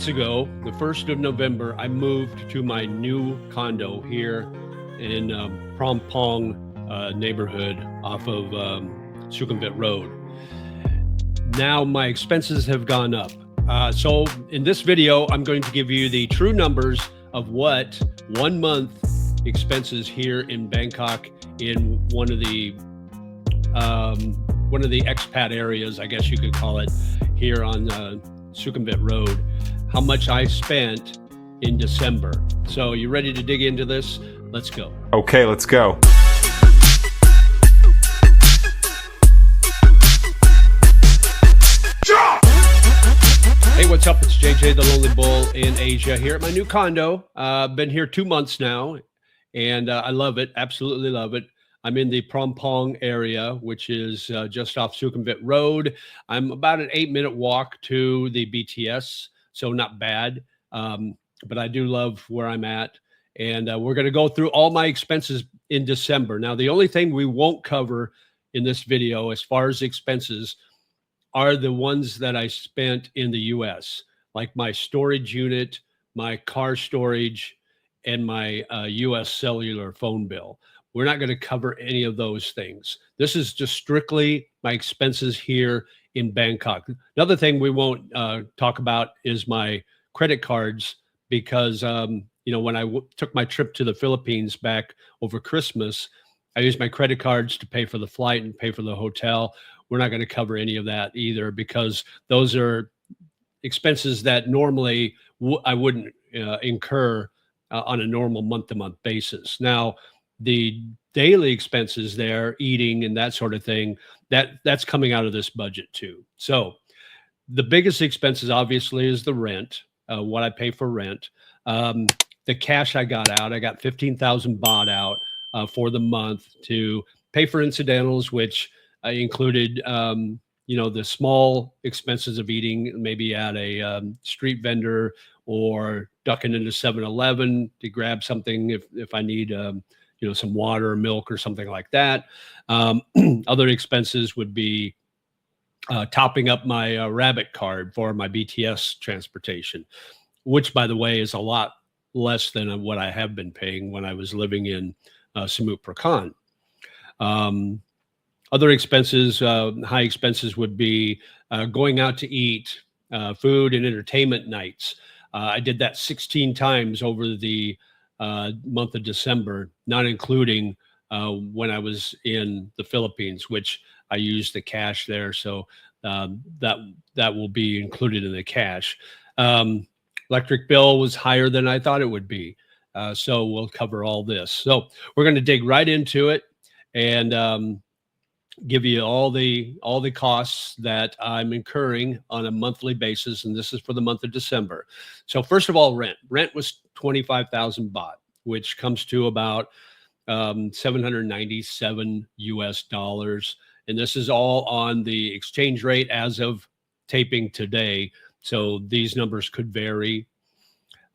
months ago, the 1st of November, I moved to my new condo here in Prom Pong neighborhood off of Sukhumvit Road. Now my expenses have gone up. So in this video, I'm going to give you the true numbers of what 1 month expenses here in Bangkok in one of the expat areas, I guess you could call it, here on Sukhumvit Road, how much I spent in December. So you ready to dig into this? Let's go. Okay, let's go. Hey, what's up? It's JJ the Lonely Bull in Asia here at my new condo. Been here 2 months now, and I love it. Absolutely love it. I'm in the Prom Pong area, which is just off Sukhumvit Road. I'm about an 8-minute walk to the BTS, so not bad. But I do love where I'm at. And we're going to go through all my expenses in December. Now, the only thing we won't cover in this video as far as expenses are the ones that I spent in the US, like my storage unit, my car storage, and my US cellular phone bill. We're not going to cover any of those things. This is just strictly my expenses here in Bangkok. Another thing we won't talk about is my credit cards because, when I took my trip to the Philippines back over Christmas, I used my credit cards to pay for the flight and pay for the hotel. We're not going to cover any of that either because those are expenses that normally I wouldn't incur on a normal month-to-month basis. Now, the daily expenses there, eating and that sort of thing, that's coming out of this budget too. So the biggest expenses obviously is the rent, what I pay for rent. The cash I got out, I got 15,000 baht out for the month to pay for incidentals, which included, the small expenses of eating, maybe at a street vendor or ducking into 7-Eleven to grab something if I need some water or milk or something like that. Other expenses would be topping up my rabbit card for my BTS transportation, which, by the way, is a lot less than what I have been paying when I was living in Samut Prakan. Other expenses, high expenses would be going out to eat, food and entertainment nights. I did that 16 times over the month of December, not including when I was in the Philippines, which I used the cash there. So that will be included in the cash. Electric bill was higher than I thought it would be. So we'll cover all this. So we're going to dig right into it and give you all the costs that I'm incurring on a monthly basis, and this is for the month of December. So first of all, rent. Rent was 25,000 baht, which comes to about 797 US dollars, and this is all on the exchange rate as of taping today. So these numbers could vary,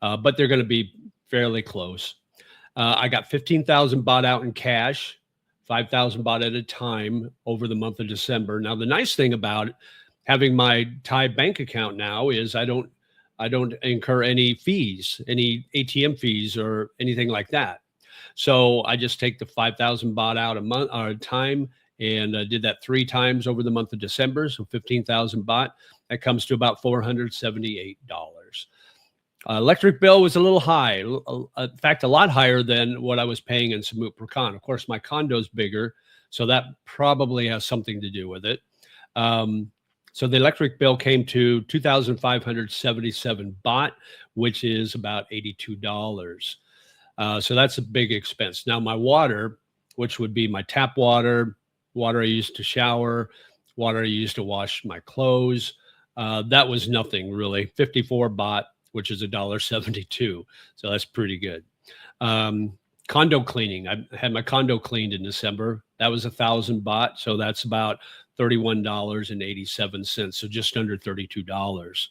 but they're going to be fairly close. I got 15,000 baht out in cash, 5,000 baht at a time over the month of December. Now, the nice thing about having my Thai bank account now is I don't incur any fees, any ATM fees or anything like that. So I just take the 5,000 baht out a month or a time and did that 3 times over the month of December. So 15,000 baht, that comes to about $478. Electric bill was a little high. In fact, a lot higher than what I was paying in Samut Prakan. Of course, my condo's bigger, so that probably has something to do with it. So the electric bill came to 2,577 baht, which is about $82. So that's a big expense. Now, my water, which would be my tap water, water I use to shower, water I use to wash my clothes, that was nothing really, 54 baht, which is $1.72. So that's pretty good. Condo cleaning. I had my condo cleaned in December. That was 1,000 baht. So that's about $31.87. So just under $32.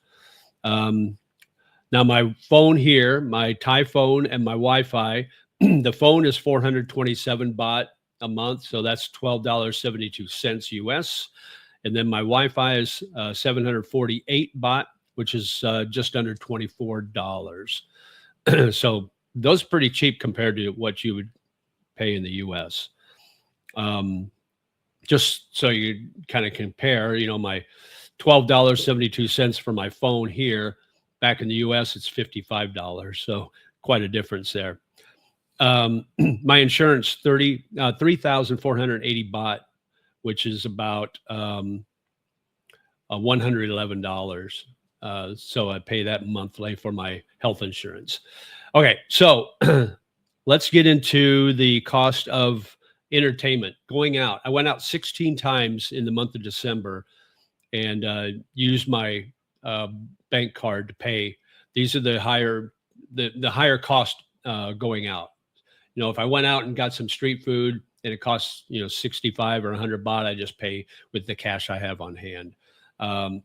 Now my phone here, my Thai phone and my Wi-Fi, the phone is 427 baht a month. So that's $12.72 US. And then my Wi-Fi is 748 baht, which is just under $24. So those are pretty cheap compared to what you would pay in the US. Just so you kind of compare, my $12.72 for my phone here, back in the US, it's $55. So quite a difference there. My insurance, 3,480 baht, which is about $111. So I pay that monthly for my health insurance. Okay, so let's get into the cost of entertainment. Going out, I went out 16 times in the month of December and used my bank card to pay. These are the higher cost going out. If I went out and got some street food and it costs 65 or 100 baht, I just pay with the cash I have on hand.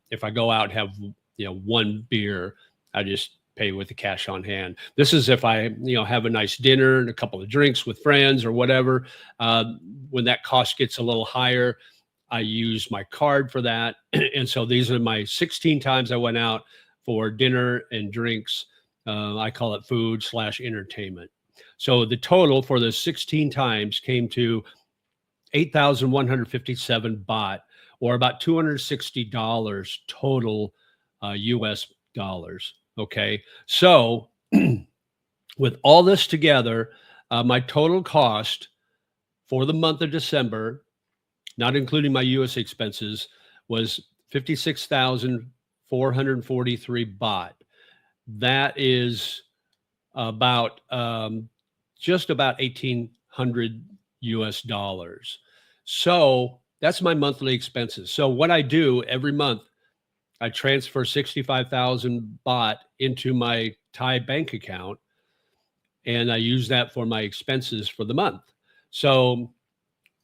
If I go out and have one beer, I just pay with the cash on hand. This is if I have a nice dinner and a couple of drinks with friends or whatever. When that cost gets a little higher, I use my card for that. And so these are my 16 times I went out for dinner and drinks. I call it food/entertainment. So the total for the 16 times came to 8,157 baht, or about $260 total US dollars. Okay. So with all this together, my total cost for the month of December, not including my US expenses, was 56,443 baht. That is about just about 1,800 US dollars. So that's my monthly expenses. So what I do every month, I transfer 65,000 baht into my Thai bank account, and I use that for my expenses for the month. So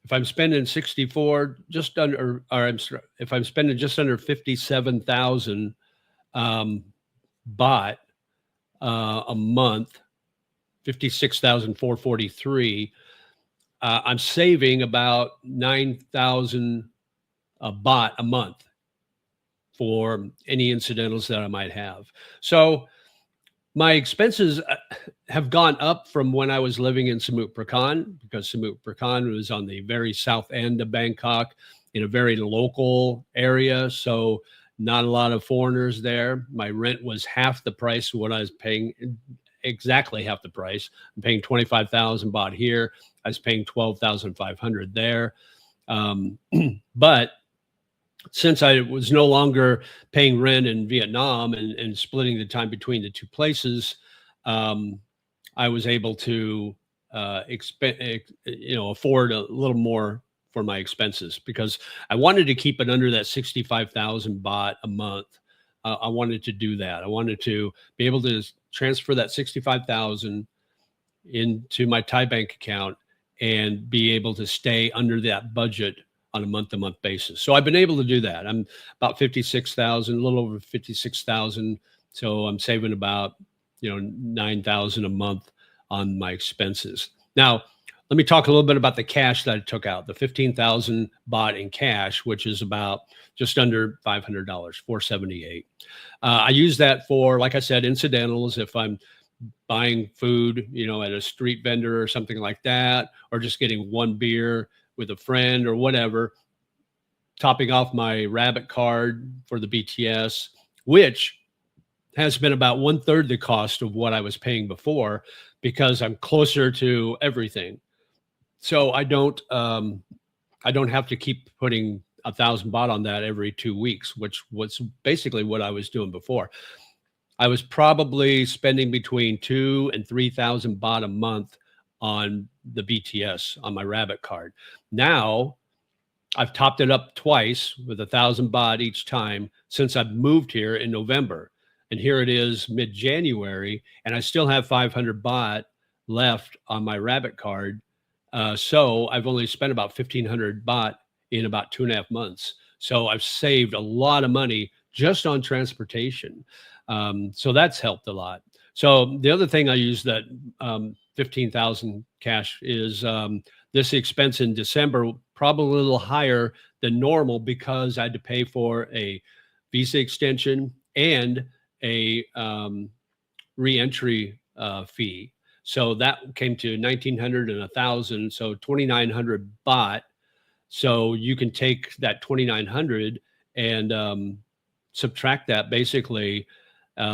if I'm spending 64, just under, or if I'm spending just under 57,000 baht a month, 56,443, I'm saving about 9,000 baht a month for any incidentals that I might have. So my expenses have gone up from when I was living in Samut Prakan, because Samut Prakan was on the very south end of Bangkok in a very local area. So not a lot of foreigners there. My rent was half the price of what I was paying, exactly half the price. I'm paying 25,000 baht here. I was paying 12,500 there. But since I was no longer paying rent in Vietnam and splitting the time between the two places, I was able to afford a little more for my expenses, because I wanted to keep it under that 65,000 baht a month. I wanted to do that. I wanted to be able to transfer that 65,000 into my Thai bank account and be able to stay under that budget on a month-to-month basis. So I've been able to do that. I'm about 56,000, a little over 56,000. So I'm saving about 9,000 a month on my expenses. Now, let me talk a little bit about the cash that I took out, the 15,000 baht in cash, which is about just under $500, 478. I use that for, like I said, incidentals. If I'm buying food, at a street vendor or something like that, or just getting one beer with a friend or whatever, topping off my Rabbit card for the BTS, which has been about 1/3 the cost of what I was paying before, because I'm closer to everything. So I don't have to keep putting 1,000 baht on that every 2 weeks, which was basically what I was doing before. I was probably spending between 2,000 and 3,000 baht a month on the BTS on my Rabbit card. Now I've topped it up twice with 1,000 baht each time since I've moved here in November. And here it is mid-January, and I still have 500 baht left on my Rabbit card. So I've only spent about 1,500 baht in about 2.5 months. So I've saved a lot of money just on transportation. So that's helped a lot. So the other thing I use that 15,000 cash is this expense in December, probably a little higher than normal, because I had to pay for a visa extension and a reentry fee. So that came to 1,900 and 1,000, so 2,900 baht. So you can take that 2,900 and subtract that basically,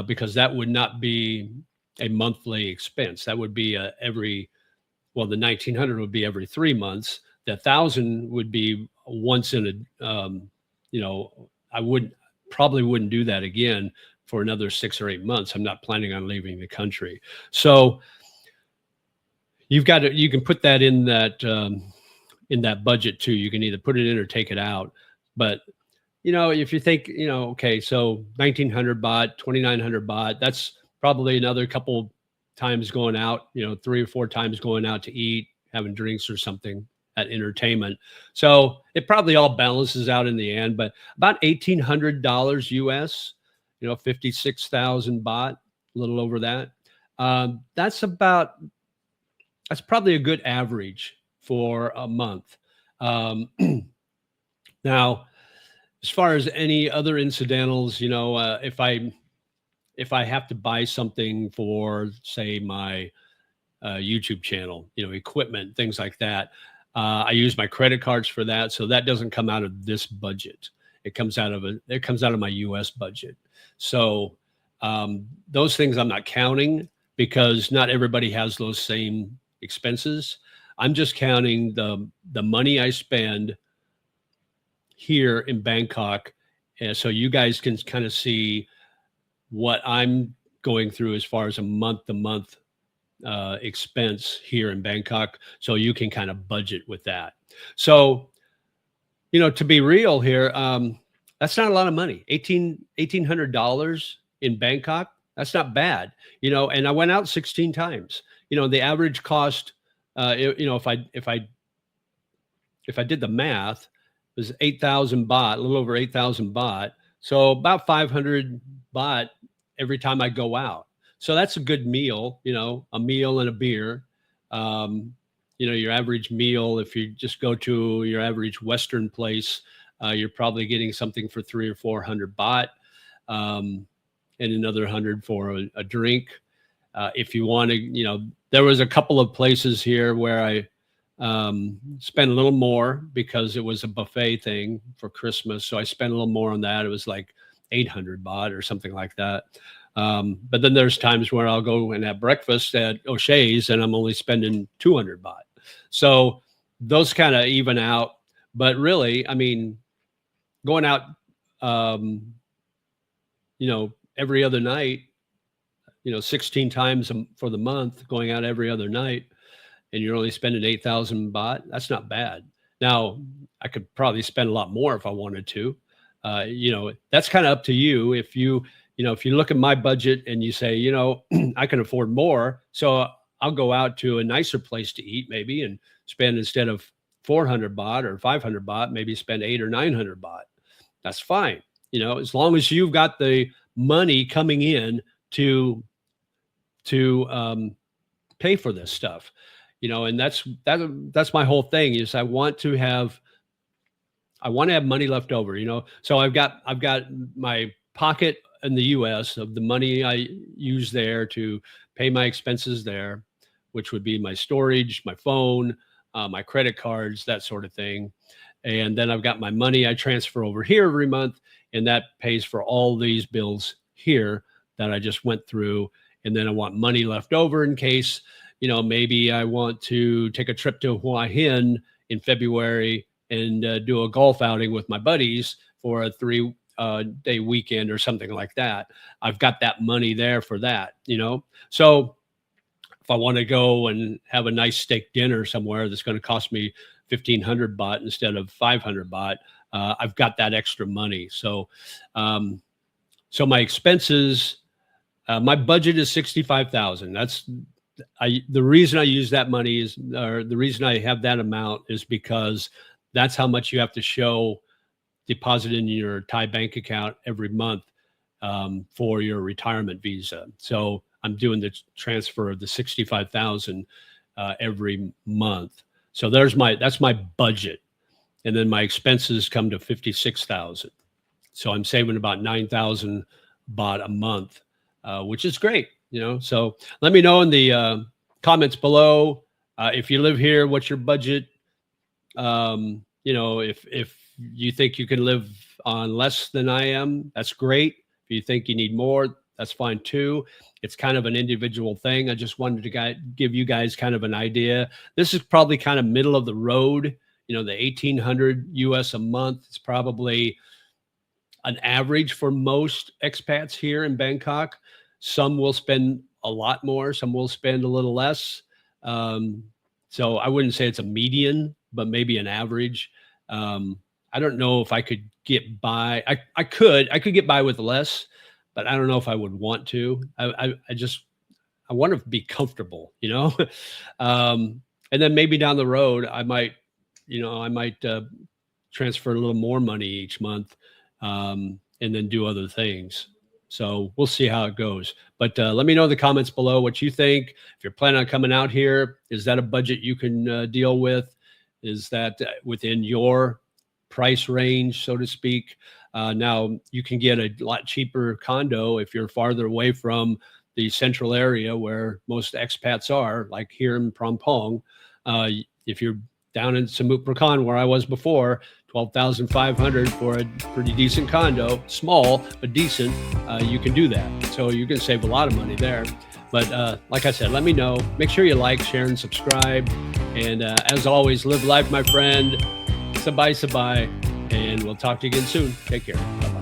because that would not be a monthly expense. That would be the 1,900 would be every 3 months. The 1,000 would be once in a, I probably wouldn't do that again for another 6 or 8 months. I'm not planning on leaving the country. So you can put that in that budget too. You can either put it in or take it out. But if you think, okay, so 1,900 baht, 2,900 baht, that's probably another couple times going out, 3 or 4 times going out to eat, having drinks or something at entertainment. So it probably all balances out in the end, but about $1,800 US, 56,000 baht, a little over that. That's probably a good average for a month. Now, as far as any other incidentals, if I have to buy something for, say, my YouTube channel, equipment, things like that, I use my credit cards for that. So that doesn't come out of this budget. It comes out of my US budget. So those things I'm not counting because not everybody has those same expenses. I'm just counting the money I spend here in Bangkok. And so you guys can kind of see what I'm going through as far as a month-to-month expense here in Bangkok. So you can kind of budget with that. So, to be real here, that's not a lot of money. $1,800 in Bangkok. That's not bad, and I went out 16 times. The average cost, if I did the math, was 8,000 baht, a little over 8,000 baht. So about 500 baht every time I go out. So that's a good meal, a meal and a beer. Your average meal, if you just go to your average Western place, you're probably getting something for 300 or 400 baht, and another 100 for a drink. If you want to, there was a couple of places here where I spent a little more because it was a buffet thing for Christmas. So I spent a little more on that. It was like 800 baht or something like that. But then there's times where I'll go and have breakfast at O'Shea's and I'm only spending 200 baht. So those kind of even out. But really, I mean, going out, every other night, 16 times for the month, going out every other night, and you're only spending 8,000 baht, that's not bad. Now, I could probably spend a lot more if I wanted to. That's kind of up to you. If you look at my budget and you say, I can afford more, so I'll go out to a nicer place to eat maybe and spend, instead of 400 baht or 500 baht, maybe spend 800 or 900 baht. That's fine. As long as you've got the money coming in to pay for this stuff. And that's my whole thing is I want to have money left over, so I've got my pocket in the US of the money I use there to pay my expenses there, which would be my storage, my phone, my credit cards, that sort of thing. And then I've got my money I transfer over here every month, and that pays for all these bills here that I just went through. And then I want money left over in case, maybe I want to take a trip to Hua Hin in February and do a golf outing with my buddies for a 3-day weekend or something like that. I've got that money there for that, So if I want to go and have a nice steak dinner somewhere that's going to cost me 1,500 baht instead of 500 baht, I've got that extra money. So, so my expenses, my budget is 65,000. That's the reason I use that money is, or the reason I have that amount is because that's how much you have to show deposit in your Thai bank account every month for your retirement visa. So I'm doing the transfer of the 65,000 every month. So that's my budget. And then my expenses come to 56,000. So I'm saving about 9,000 baht a month, which is great. So let me know in the comments below if you live here, what's your budget? If you think you can live on less than I am, that's great. If you think you need more, that's fine too. It's kind of an individual thing. I just wanted to give you guys kind of an idea. This is probably kind of middle of the road. The 1,800 US a month is probably an average for most expats here in Bangkok. Some will spend a lot more, some will spend a little less. So I wouldn't say it's a median, but maybe an average. I don't know if I could get by. I could get by with less, but I don't know if I would want to. I want to be comfortable, and then maybe down the road, I might transfer a little more money each month, and then do other things. So we'll see how it goes. But let me know in the comments below what you think. If you're planning on coming out here, is that a budget you can deal with? Is that within your price range, so to speak? Now, you can get a lot cheaper condo if you're farther away from the central area where most expats are, like here in Phrom Phong. If you're down in Samut Prakan, where I was before, 12,500 for a pretty decent condo, small but decent. You can do that, so you can save a lot of money there. But like I said, let me know. Make sure you like, share, and subscribe. And as always, live life, my friend. Sabai, and we'll talk to you again soon. Take care. Bye.